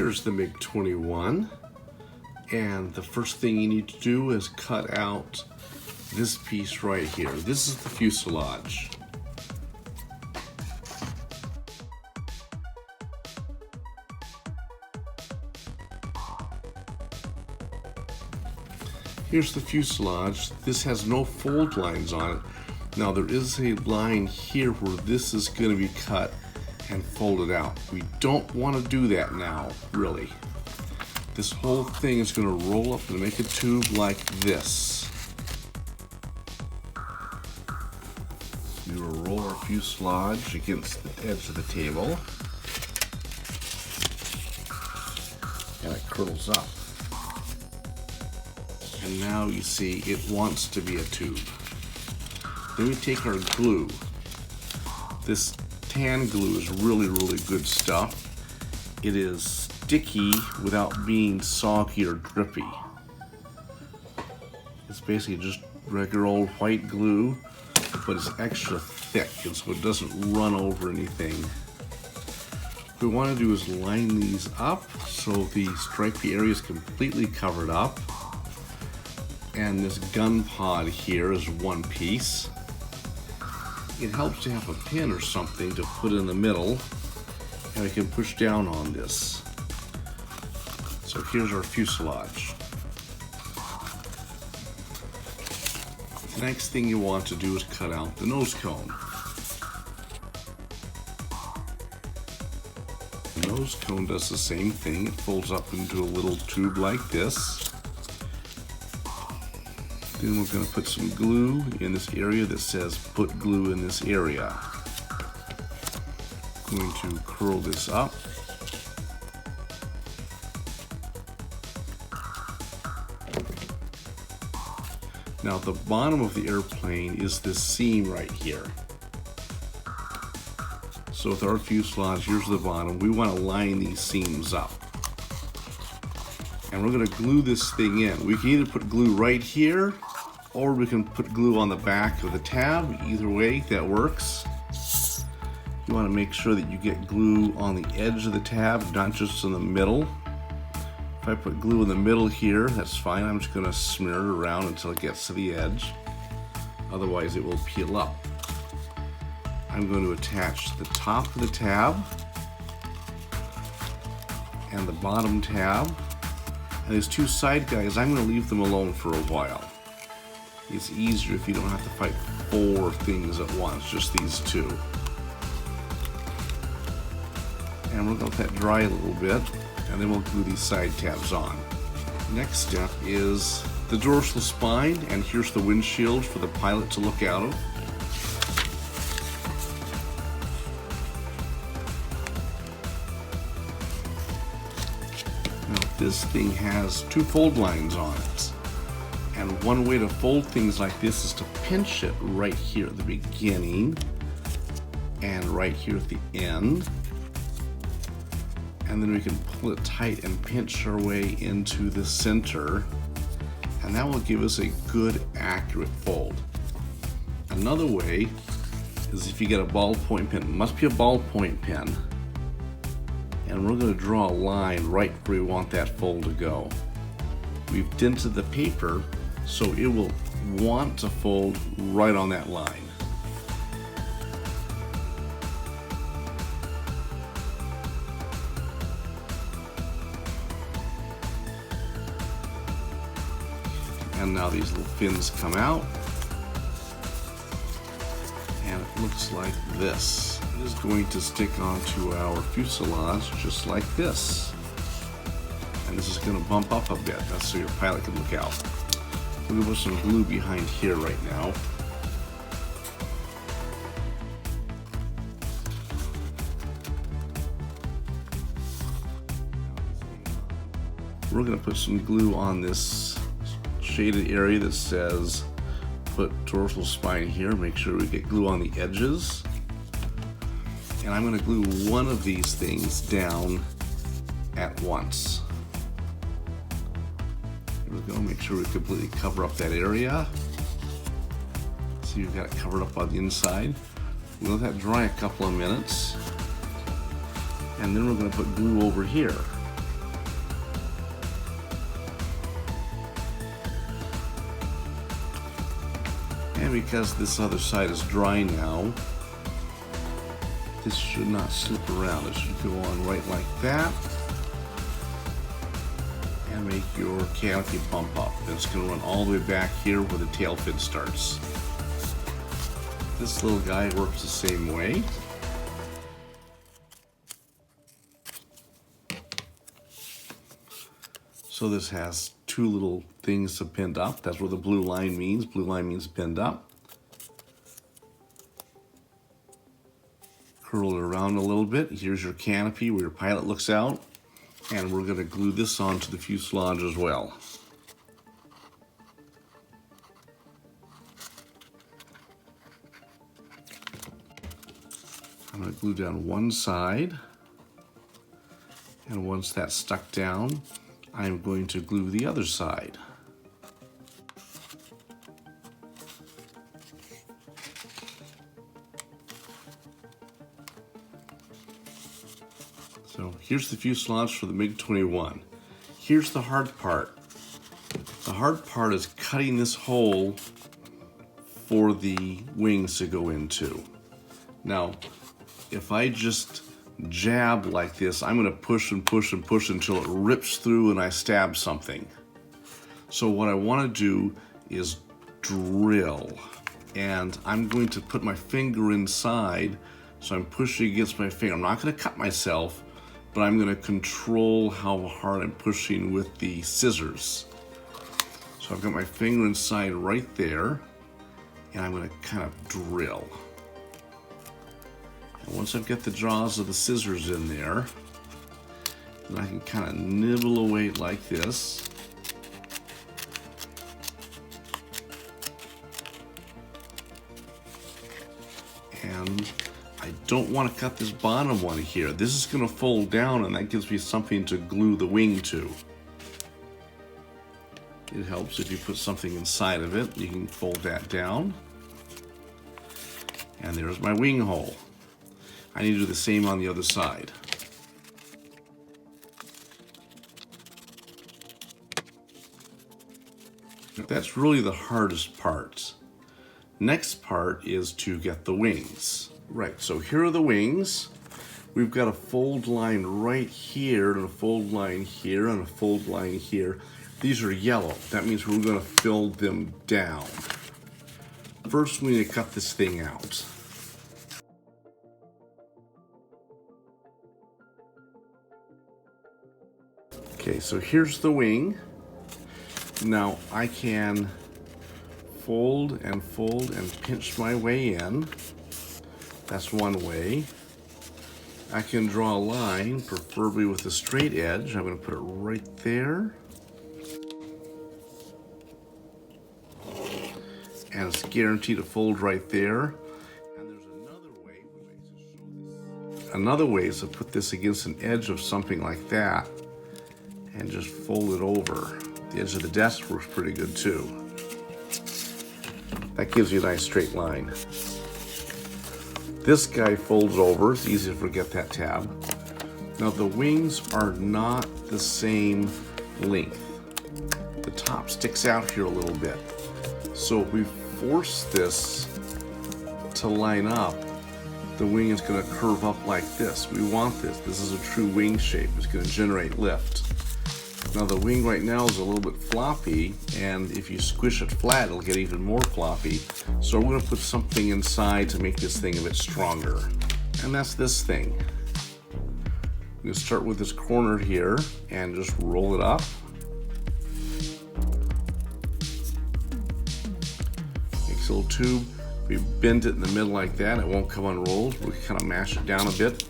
Here's the MiG-21, and the first thing you need to do is cut out this piece right here. This is the fuselage. Here's the fuselage. This has no fold lines on it. Now there is a line here where this is going to be cut and folded out. We don't want to do that now, really. This whole thing is going to roll up and make a tube like this. We will roll our fuselage against the edge of the table, and it curls up. And now you see it wants to be a tube. Then we take our glue. This tan glue is really good stuff. It is sticky without being soggy or drippy. It's basically just regular old white glue, but it's extra thick, and so it doesn't run over anything. What we want to do is line these up so the stripy area is completely covered up. And this gun pod here is one piece. It helps to have a pin or something to put in the middle, and we can push down on this. So here's our fuselage. The next thing you want to do is cut out the nose cone. The nose cone does the same thing. It folds up into a little tube like this. Then we're going to put some glue in this area that says put glue in this area. I'm going to curl this up. Now the bottom of the airplane is this seam right here. So with our fuselage, here's the bottom. We want to line these seams up. And we're going to glue this thing in. We can either put glue right here, or we can put glue on the back of the tab. Either way, that works. You want to make sure that you get glue on the edge of the tab, not just in the middle. If I put glue in the middle here, that's fine. I'm just going to smear it around until it gets to the edge. Otherwise, it will peel up. I'm going to attach the top of the tab and the bottom tab. And these two side guys, I'm going to leave them alone for a while. It's easier if you don't have to fight 4 things at once, just these 2. And we're going to let that dry a little bit, and then we'll glue these side tabs on. Next step is the dorsal spine, and here's the windshield for the pilot to look out of. Now this thing has 2 fold lines on it. And one way to fold things like this is to pinch it right here at the beginning and right here at the end. And then we can pull it tight and pinch our way into the center. And that will give us a good, accurate fold. Another way is if you get a ballpoint pen. It must be a ballpoint pen. And we're going to draw a line right where we want that fold to go. We've dented the paper, so it will want to fold right on that line. And now these little fins come out, and it looks like this. It is going to stick onto our fuselage just like this. And this is going to bump up a bit. That's so your pilot can look out. We're going to put some glue behind here right now. We're going to put some glue on this shaded area that says put dorsal spine here. Make sure we get glue on the edges. And I'm going to glue one of these things down at once. Here we go. Make sure we completely cover up that area. See, we've got it covered up on the inside. We'll let that dry a couple of minutes. And then we're going to put glue over here. because this other side is dry now, this should not slip around. It should go on right like that. And make your canopy pump up. And it's going to run all the way back here where the tail fin starts. This little guy works the same way. So this has two little things to pinned up. That's what the blue line means. Blue line means pinned up. Curl it around a little bit. Here's your canopy where your pilot looks out. And we're going to glue this onto the fuselage as well. I'm going to glue down one side. And once that's stuck down, I'm going to glue the other side. So here's the fuselage for the MiG-21. Here's the hard part. The hard part is cutting this hole for the wings to go into. Now, if I just jab like this, I'm going to push and push and push until it rips through and I stab something. So what I want to do is drill, and I'm going to put my finger inside, so I'm pushing against my finger. I'm not going to cut myself, but I'm going to control how hard I'm pushing with the scissors. So I've got my finger inside right there, and I'm going to kind of drill. And once I've got the jaws of the scissors in there, then I can kind of nibble away like this. And I don't want to cut this bottom one here. This is going to fold down, and that gives me something to glue the wing to. It helps if you put something inside of it. You can fold that down. And there's my wing hole. I need to do the same on the other side. That's really the hardest part. Next part is to get the wings. Right, so here are the wings. We've got a fold line right here, and a fold line here, and a fold line here. These are yellow. That means we're going to fill them down. First, we need to cut this thing out. Okay, so here's the wing. Now I can fold and pinch my way in. That's one way. I can draw a line, preferably with a straight edge. I'm going to put it right there. And it's guaranteed to fold right there. And there's another way to show this. Another way is to put this against an edge of something like that and just fold it over. The edge of the desk works pretty good too. That gives you a nice straight line. This guy folds over. It's easy to forget that tab. Now the wings are not the same length. The top sticks out here a little bit. So if we force this to line up, the wing is going to curve up like this. We want this. This is a true wing shape. It's going to generate lift. Now the wing right now is a little bit floppy, and if you squish it flat, it'll get even more floppy. So we're going to put something inside to make this thing a bit stronger. And that's this thing. I'm going to start with this corner here and just roll it up. Makes a little tube. If we bend it in the middle like that, it won't come unrolled. We kind of mash it down a bit.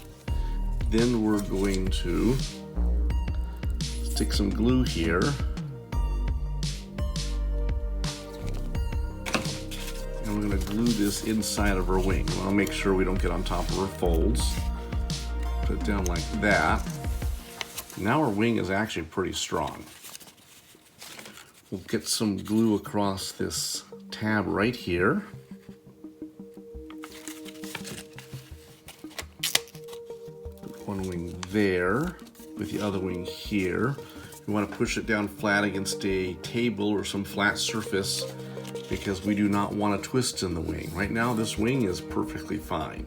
Then we're going to stick some glue here. And we're going to glue this inside of our wing. We want to make sure we don't get on top of our folds. Put it down like that. Now our wing is actually pretty strong. We'll get some glue across this tab right here. Put one wing there with the other wing here. You want to push it down flat against a table or some flat surface because we do not want a twist in the wing. Right now this wing is perfectly fine.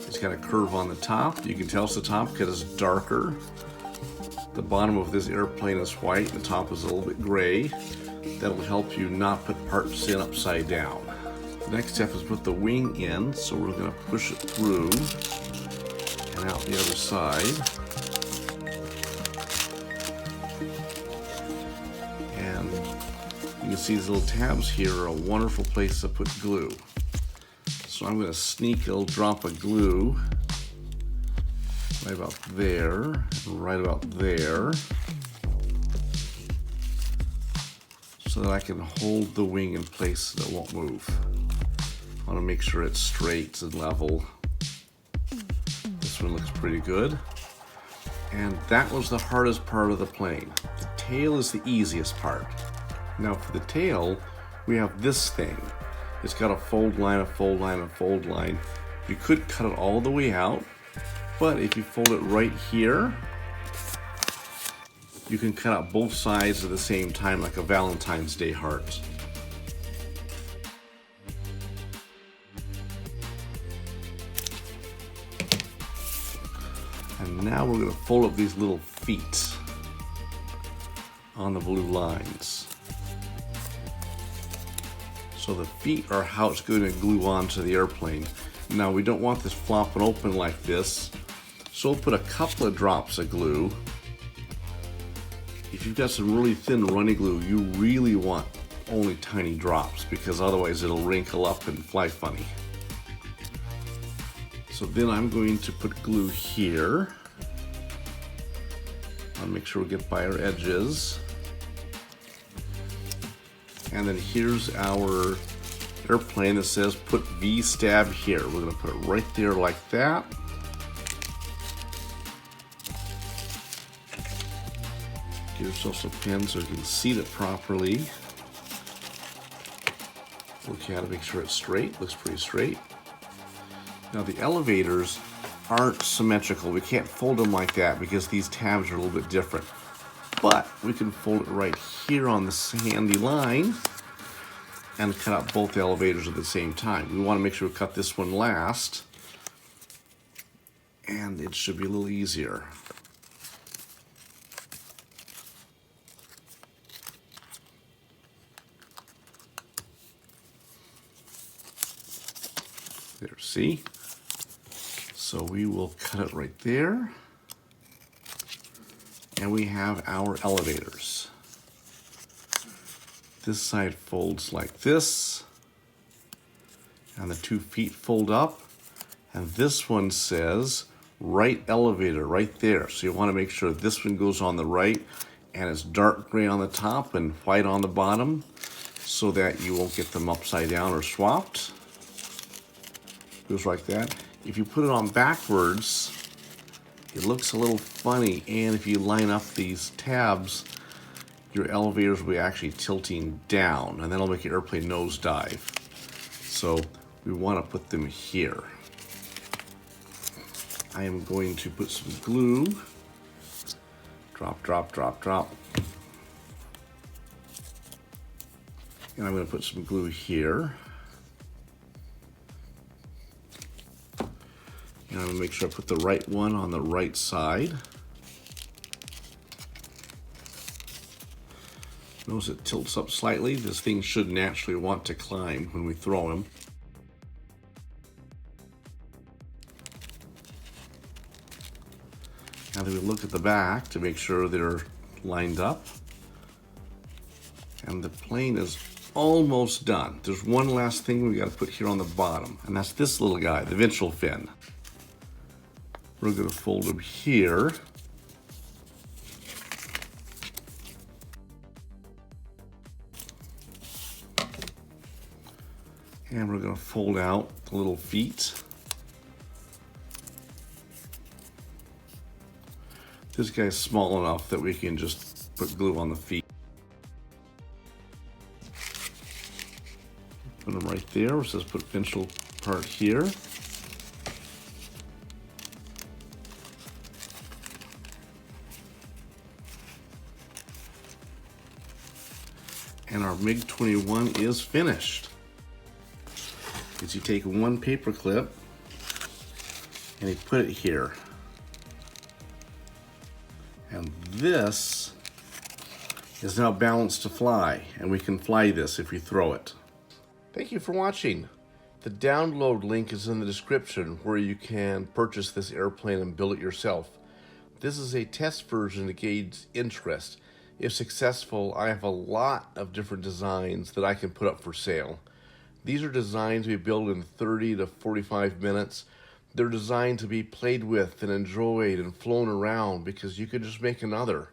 It's got a curve on the top. You can tell it's the top because it's darker. The bottom of this airplane is white, the top is a little bit gray. That'll help you not put parts in upside down. The next step is put the wing in, so we're going to push it through and out the other side. And you can see these little tabs here are a wonderful place to put glue. So I'm going to sneak a little drop of glue right about there, and right about there, so that I can hold the wing in place so it won't move. I want to make sure it's straight and level. This one looks pretty good. And that was the hardest part of the plane. The tail is the easiest part. Now for the tail, we have this thing. It's got a fold line, a fold line, a fold line. You could cut it all the way out, but if you fold it right here, you can cut out both sides at the same time like a Valentine's Day heart. And now we're going to fold up these little feet on the blue lines. So the feet are how it's going to glue onto the airplane. Now we don't want this flopping open like this, so we'll put a couple of drops of glue. If you've got some really thin runny glue, you really want only tiny drops because otherwise it'll wrinkle up and fly funny. So then I'm going to put glue here. I'll make sure we get by our edges. And then here's our airplane that says put V stab here. We're going to put it right there like that. Give yourself some pins so you can seat it properly. Look at it, make sure it's straight. Looks pretty straight. Now the elevators aren't symmetrical. We can't fold them like that because these tabs are a little bit different. But we can fold it right here on this handy line and cut out both elevators at the same time. We want to make sure we cut this one last, and it should be a little easier. There, see? So we will cut it right there. And we have our elevators. This side folds like this, and the 2 feet fold up, and this one says right elevator right there. So you want to make sure this one goes on the right and it's dark gray on the top and white on the bottom so that you won't get them upside down or swapped. Goes like that. If you put it on backwards, it looks a little funny, and if you line up these tabs, your elevators will be actually tilting down, and that'll make your airplane nosedive. So we want to put them here. I am going to put some glue. Drop, drop, drop, drop. And I'm going to put some glue here. And I'm going to make sure I put the right one on the right side. Notice it tilts up slightly. This thing should naturally want to climb when we throw him. Now then we look at the back to make sure they're lined up. And the plane is almost done. There's one last thing we got to put here on the bottom, and that's this little guy, the ventral fin. We're going to fold him here. And we're going to fold out the little feet. This guy's small enough that we can just put glue on the feet. Put them right there. It says put ventral part here. And our MiG-21 is finished. Is you take one paper clip and you put it here. And this is now balanced to fly, and we can fly this if we throw it. Thank you for watching. The download link is in the description where you can purchase this airplane and build it yourself. This is a test version to gauge interest. If successful, I have a lot of different designs that I can put up for sale. These are designs we build in 30 to 45 minutes. They're designed to be played with and enjoyed and flown around because you could just make another.